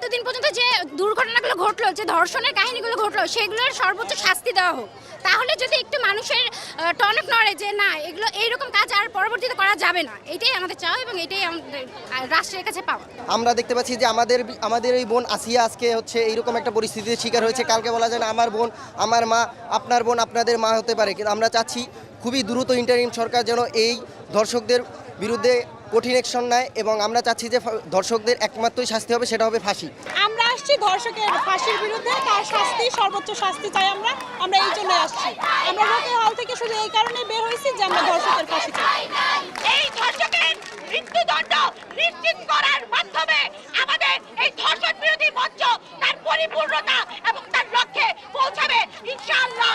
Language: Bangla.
এতদিন পর্যন্ত যে দুর্ঘটনাগুলো ঘটলো, যে ধর্ষণের কাহিনীগুলো ঘটলো, সেগুলোর সর্বোচ্চ শাস্তি দেওয়া হোক। তাহলে যদি একটু মানুষের টনক নড়ে যে না, এগুলো এইরকম কাজ আর পরবর্তীতে করা যাবে না, এটাই আমাদের চাওয়া এবং এটাই আমাদের রাষ্ট্রের কাছে পাওয়া। আমরা দেখতে পাচ্ছি যে আমাদের এই বোন আসিয়া আজকে হচ্ছে এইরকম একটা পরিস্থিতির শিকার হয়েছে। কালকে বলা যায় না আমার বোন, আমার মা, আপনার বোন, আপনাদের মা হতে পারে। কিন্তু আমরা চাচ্ছি খুবই দ্রুত ইন্টারিম সরকার যেন এই ধর্ষকদের বিরুদ্ধে কঠিন অ্যাকশন নেয় এবং আমরা চাচ্ছি যে ধর্ষকদের একমাত্রই শাস্তি হবে, সেটা হবে ফাঁসি। আমরা আসছি ধর্ষকের ফাঁসির বিরুদ্ধে, তার শাস্তি সর্বোচ্চ শাস্তি চাই আমরা এই জন্য আসছি। আমরা রোকের হল থেকে শুধু এই কারণে বের হয়েছি যে আমরা ধর্ষকের ফাঁসি চাই। এই ধর্ষকের মৃত্যুদণ্ড নিশ্চিত করার মাধ্যমে আমাদের এই ধর্ষণ বিরোধী মঞ্চ তার পরিপূর্ণতা এবং তার লক্ষ্যে পৌঁছাবে ইনশাআল্লাহ।